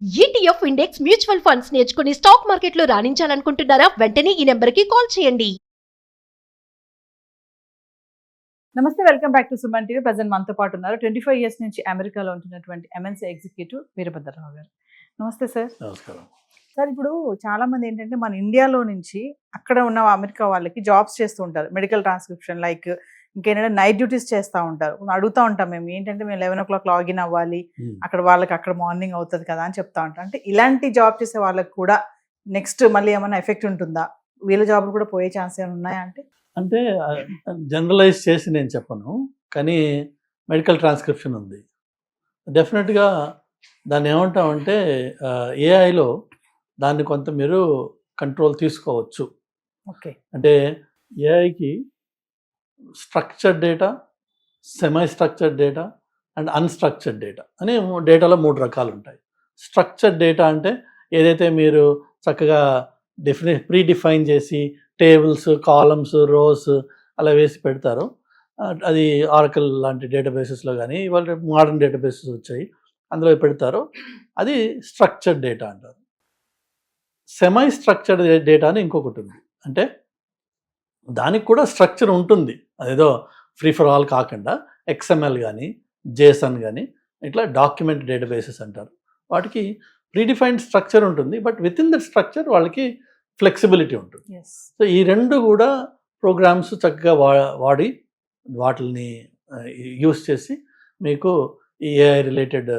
ETF index mutual funds నేర్చుకుని stock మార్కెట్లో రాణించాలనుకుంటున్నారా? వెంటనే ఈ నెంబర్కి కాల్ చేయండి. నమస్తే, welcome back to Suman TV. Present మనతో పాటు ఉన్నారు 25 ఇయర్స్ నుంచి అమెరికాలో ఉంటున్నటువంటి ఎంఎన్సీ ఎగ్జిక్యూటివ్ వీరభద్రరావు గారు. నమస్తే సార్. నమస్కారం. సార్, ఇప్పుడు చాలా మంది ఏంటంటే మన ఇండియాలో నుంచి అక్కడ ఉన్న అమెరికా వాళ్ళకి జాబ్స్ చేస్తూ ఉంటారు. మెడికల్ ట్రాన్స్క్రిప్షన్ లైక్ ఇంకేంటంటే నైట్ డ్యూటీస్ చేస్తూ ఉంటారు. అడుగుతూ ఉంటాం మేము, ఏంటంటే మేము 11 o'clock లాగిన్ అవ్వాలి, అక్కడ వాళ్ళకి అక్కడ మార్నింగ్ అవుతుంది కదా అని చెప్తా ఉంటాం. అంటే ఇలాంటి జాబ్ చేసే వాళ్ళకి కూడా నెక్స్ట్ మళ్ళీ ఏమైనా ఎఫెక్ట్ ఉంటుందా? వీళ్ళ జాబ్లు కూడా పోయే ఛాన్స్ ఏమైనా ఉన్నాయా? అంటే జనరలైజ్ చేసి నేను చెప్పను, కానీ మెడికల్ ట్రాన్స్క్రిప్షన్ ఉంది. డెఫినెట్గా దాన్ని ఏమంటామంటే ఏఐలో దాన్ని కొంత మీరు కంట్రోల్ తీసుకోవచ్చు. ఓకే. అంటే ఏఐకి structured data, semi structured data and unstructured data అని డేటాలో 3 రకాలు ఉంటాయి. స్ట్రక్చర్డ్ డేటా అంటే ఏదైతే మీరు చక్కగా ప్రీ డిఫైన్ చేసి టేబుల్స్, కాలమ్స్, రోస్ అలా వేసి పెడతారో, అది ఆరకల్ లాంటి డేటాబేసెస్లో కానీ ఇవాళ మోడర్న్ డేటాబేసెస్ వచ్చాయి, అందులో పెడతారో అది స్ట్రక్చర్డ్ డేటా అంటారు. సెమై స్ట్రక్చర్డ్ డేటా అని ఇంకొకటి ఉంది. అంటే దానికి కూడా స్ట్రక్చర్ ఉంటుంది, అదేదో ఫ్రీ ఫర్ ఆల్ కాకుండా XML కానీ JSON కానీ ఇట్లా డాక్యుమెంట్ డేటాబేసెస్ అంటారు. వాటికి ప్రీడిఫైన్డ్ స్ట్రక్చర్ ఉంటుంది, but with in that structure వాళ్ళకి ఫ్లెక్సిబిలిటీ ఉంటుంది. సో ఈ రెండు కూడా ప్రోగ్రామ్స్ చక్కగా వాడి వాటిని యూస్ చేసి మీకు ఈ ఏఐ రిలేటెడ్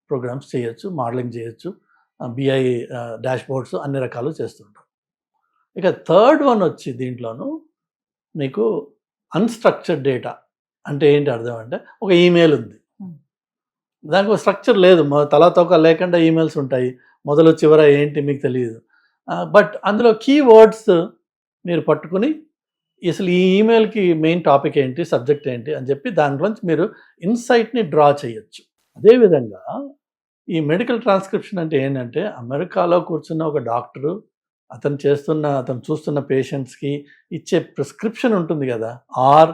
ప్రోగ్రామ్స్ చేయొచ్చు, మోడలింగ్ చేయొచ్చు, BI డాష్బోర్డ్స్ అన్ని రకాలు చేస్తుంటాం. ఇక థర్డ్ వన్ వచ్చి దీంట్లోనూ మీకు అన్స్ట్రక్చర్డ్ డేటా అంటే ఏంటి అర్థం అంటే, ఒక ఈమెయిల్ ఉంది, దానికి ఒక స్ట్రక్చర్ లేదు, తలాతోక లేకుండా ఈమెయిల్స్ ఉంటాయి, మొదలు చివర ఏంటి మీకు తెలియదు. బట్ అందులో కీవర్డ్స్ మీరు పట్టుకుని అసలు ఈ ఈమెయిల్కి మెయిన్ టాపిక్ ఏంటి, సబ్జెక్ట్ ఏంటి అని చెప్పి దాంట్లోంచి మీరు ఇన్సైట్ని డ్రా చేయొచ్చు. అదేవిధంగా ఈ మెడికల్ ట్రాన్స్క్రిప్షన్ అంటే ఏంటంటే, అమెరికాలో కూర్చున్న ఒక డాక్టరు అతను చూస్తున్న పేషెంట్స్కి ఇచ్చే ప్రిస్క్రిప్షన్ ఉంటుంది కదా, ఆర్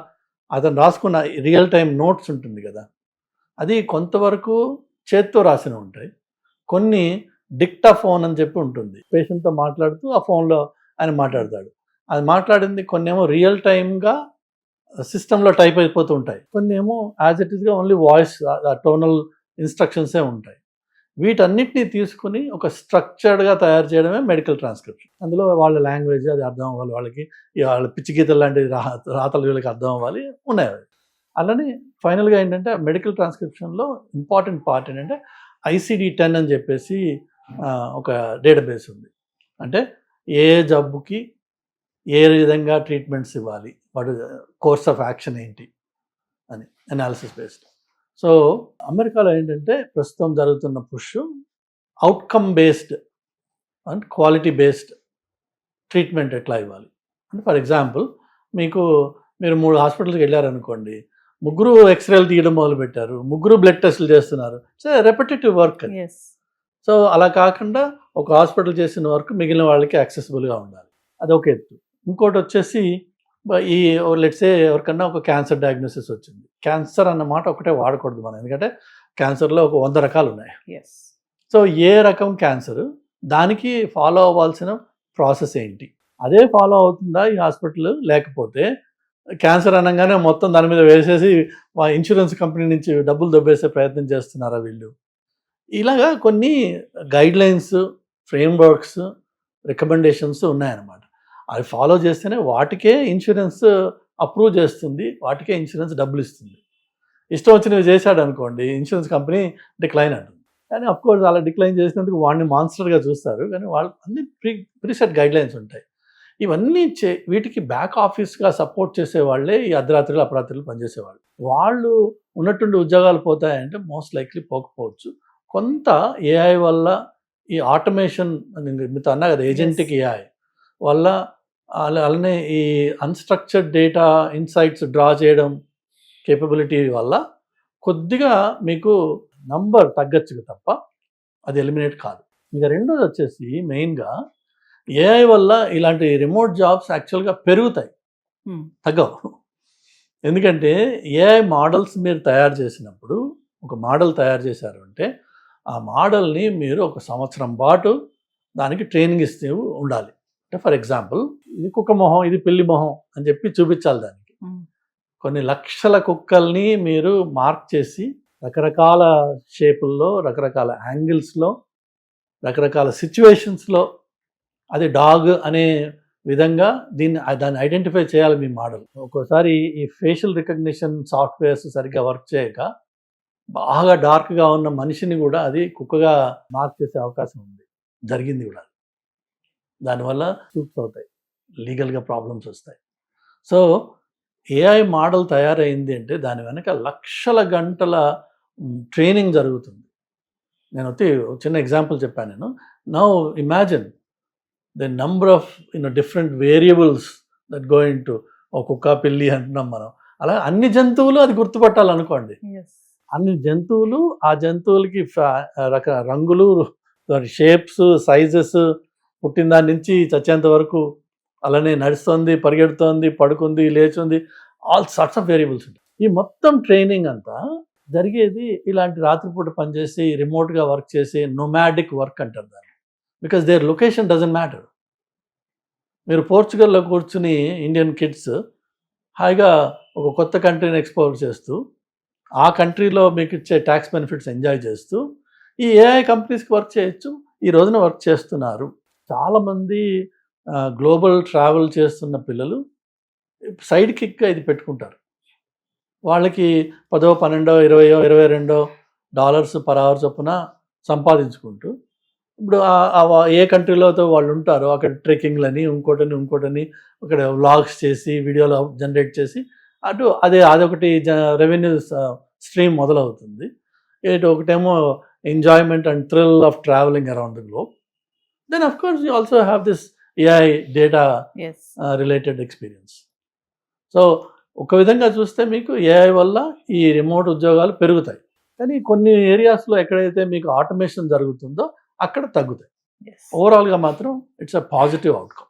అతను రాసుకున్న రియల్ టైం నోట్స్ ఉంటుంది కదా, అది కొంతవరకు చేత్తో రాసిన ఉంటాయి, కొన్ని డిక్టాఫోన్ అని చెప్పి ఉంటుంది, పేషెంట్తో మాట్లాడుతూ ఆ ఫోన్లో ఆయన మాట్లాడతాడు, అది మాట్లాడింది కొన్ని ఏమో రియల్ టైమ్గా సిస్టంలో టైప్ అయిపోతూ ఉంటాయి, కొన్ని ఏమో యాజ్ ఇట్ ఈస్గా ఓన్లీ వాయిస్ టోనల్ ఇన్స్ట్రక్షన్సే ఉంటాయి. వీటన్నిటిని తీసుకుని ఒక స్ట్రక్చర్డ్గా తయారు చేయడమే మెడికల్ ట్రాన్స్క్రిప్షన్. అందులో వాళ్ళ లాంగ్వేజ్ అది అర్థం అవ్వాలి, వాళ్ళకి వాళ్ళ పిచ్చి గీతలు లాంటి రాతలు వీళ్ళకి అర్థం అవ్వాలి, ఉన్నాయి. అలానే ఫైనల్గా ఏంటంటే మెడికల్ ట్రాన్స్క్రిప్షన్లో ఇంపార్టెంట్ పార్ట్ ఏంటంటే ICD-10 అని చెప్పేసి ఒక డేటాబేస్ ఉంది. అంటే ఏ జబ్బుకి ఏ విధంగా ట్రీట్మెంట్స్ ఇవ్వాలి, వాటి కోర్స్ ఆఫ్ యాక్షన్ ఏంటి అని అనాలిసిస్ బేస్డ్. సో అమెరికాలో ఏంటంటే ప్రస్తుతం జరుగుతున్న push outcome based and quality based treatment ఎట్లా ఇవ్వాలి అంటే, ఫర్ ఎగ్జాంపుల్ మీరు 3 హాస్పిటల్కి వెళ్ళారనుకోండి, 3 ఎక్స్రేలు తీయడం మొదలుపెట్టారు, 3 బ్లడ్ టెస్టులు చేస్తున్నారు, సో రెపిటేటివ్ వర్క్. సో అలా కాకుండా ఒక హాస్పిటల్ చేసిన వర్క్ మిగిలిన వాళ్ళకి యాక్సెసిబుల్గా ఉండాలి, అదొక ఎత్తు. ఇంకోటి వచ్చేసి ఈ లెట్సే ఎవరికన్నా ఒక క్యాన్సర్ డయాగ్నోసిస్ వచ్చింది, క్యాన్సర్ అన్న మాట ఒకటే వాడకూడదు మనం, ఎందుకంటే క్యాన్సర్లో ఒక 100 రకాలు ఉన్నాయి. సో ఏ రకం క్యాన్సర్, దానికి ఫాలో అవ్వాల్సిన ప్రాసెస్ ఏంటి, అదే ఫాలో అవుతుందా ఈ హాస్పిటల్, లేకపోతే క్యాన్సర్ అనగానే మొత్తం దాని మీద వేసేసి ఇన్సూరెన్స్ కంపెనీ నుంచి డబ్బులు దొబ్బేసే ప్రయత్నం చేస్తున్నారా వీళ్ళు, ఇలాగా కొన్ని గైడ్లైన్స్, ఫ్రేమ్వర్క్స్, రికమెండేషన్స్ ఉన్నాయన్నమాట. అవి ఫాలో చేస్తేనే వాటికే ఇన్సూరెన్స్ అప్రూవ్ చేస్తుంది, వాటికే ఇన్సూరెన్స్ డబ్బులు ఇస్తుంది. ఇష్టం వచ్చినవి చేశాడు అనుకోండి, ఇన్సూరెన్స్ కంపెనీ డిక్లైన్ అంటుంది. కానీ అఫ్కోర్స్ అలా డిక్లైన్ చేసినందుకు వాడిని మాన్స్టర్గా చూస్తారు, కానీ వాళ్ళు అన్ని ప్రీసెట్ గైడ్లైన్స్ ఉంటాయి. ఇవన్నీ వీటికి బ్యాక్ ఆఫీస్గా సపోర్ట్ చేసేవాళ్ళే ఈ అర్ధరాత్రులు అపరాత్రులు పనిచేసేవాళ్ళు. వాళ్ళు ఉన్నటువంటి ఉద్యోగాలు పోతాయంటే మోస్ట్ లైక్లీ పోకపోవచ్చు. కొంత ఏఐ వల్ల ఈ ఆటోమేషన్ మీతో అన్నా కదా, ఏజెంటిక్ ఏఐ వల్ల, అలానే ఈ అన్స్ట్రక్చర్డ్ డేటా ఇన్సైట్స్ డ్రా చేయడం కేపబిలిటీ వల్ల కొద్దిగా మీకు నంబర్ తగ్గచ్చు తప్ప అది ఎలిమినేట్ కాదు. ఇక రెండోది వచ్చేసి మెయిన్గా ఏఐ వల్ల ఇలాంటి రిమోట్ జాబ్స్ యాక్చువల్గా పెరుగుతాయి, తగ్గవు. ఎందుకంటే ఏఐ మోడల్స్ మీరు తయారు చేసినప్పుడు, ఒక మోడల్ తయారు చేశారు అంటే ఆ మోడల్ని మీరు 1 సంవత్సరం పాటు దానికి ట్రైనింగ్ ఇస్తూ ఉండాలి. అంటే ఫర్ ఎగ్జాంపుల్ ఇది కుక్క మొహం, ఇది పిల్లి మొహం అని చెప్పి చూపించాలి దానికి. కొన్ని లక్షల కుక్కల్ని మీరు మార్క్ చేసి రకరకాల షేపుల్లో, రకరకాల యాంగిల్స్లో, రకరకాల సిచ్యువేషన్స్లో అది డాగ్ అనే విధంగా దాన్ని ఐడెంటిఫై చేయాలి మీ మోడల్. ఒక్కోసారి ఈ ఫేషియల్ రికగ్నిషన్ సాఫ్ట్వేర్స్ సరిగ్గా వర్క్ చేయక బాగా డార్క్గా ఉన్న మనిషిని కూడా అది కుక్కగా మార్క్ చేసే అవకాశం ఉంది, జరిగింది కూడా. దానివల్ల సూట్స్ అవుతాయి, లీగల్గా ప్రాబ్లమ్స్ వస్తాయి. సో ఏఐ మోడల్ తయారైంది అంటే దాని వెనక లక్షల గంటల ట్రైనింగ్ జరుగుతుంది. నేను చిన్న ఎగ్జాంపుల్ చెప్పాను నేను. Now imagine the number of different variables that going to కుక్క పిల్లి అంటున్నాం మనం. అలా అన్ని జంతువులు అది గుర్తుపట్టాలనుకోండి. అన్ని జంతువులు, ఆ జంతువులకి రంగులు, షేప్స్, సైజెస్, పుట్టిన దాని నుంచి చచ్చేంత వరకు, అలానే నడుస్తుంది, పరిగెడుతోంది, పడుకుంది, లేచుంది, ఆల్ సార్ట్స్ ఆఫ్ వేరియబుల్స్ ఉంటాయి. ఈ మొత్తం ట్రైనింగ్ అంతా జరిగేది ఇలాంటి రాత్రిపూట పనిచేసి రిమోట్గా వర్క్ చేసి నొమాడిక్ వర్క్ అంటారు దాన్ని. Because their location doesn't matter. మీరు పోర్చుగల్లో కూర్చుని ఇండియన్ కిడ్స్ హాయిగా ఒక కొత్త కంట్రీని ఎక్స్ప్లోర్ చేస్తూ, ఆ కంట్రీలో మీకు ఇచ్చే ట్యాక్స్ బెనిఫిట్స్ ఎంజాయ్ చేస్తూ ఈ ఏఐ కంపెనీస్కి వర్క్ చేయొచ్చు. ఈ రోజున వర్క్ చేస్తున్నారు. చాలామంది గ్లోబల్ ట్రావెల్ చేస్తున్న పిల్లలు సైడ్ కిక్గా ఇది పెట్టుకుంటారు. వాళ్ళకి 10, 12, 20, 22 డాలర్స్ పర్ అవర్ చొప్పున సంపాదించుకుంటూ, ఇప్పుడు ఏ కంట్రీలో వాళ్ళు ఉంటారో అక్కడ ట్రెక్కింగ్లని, ఇంకోటని అక్కడ వ్లాగ్స్ చేసి వీడియోలు జనరేట్ చేసి అదొకటి రెవెన్యూ స్ట్రీమ్ మొదలవుతుంది. ఒకటేమో enjoyment and thrill of travelling around the globe. Then of course you also have this AI data related experience. So ఒక విధంగా చూస్తే మీకు ఏఐ వల్ల ఈ రిమోట్ ఉద్యోగాలు పెరుగుతాయి, కానీ కొన్ని ఏరియాస్లో ఎక్కడైతే మీకు ఆటోమేషన్ జరుగుతుందో అక్కడ తగ్గుతాయి. ఓవరాల్గా మాత్రం ఇట్స్ అ పాజిటివ్ అవుట్కమ్.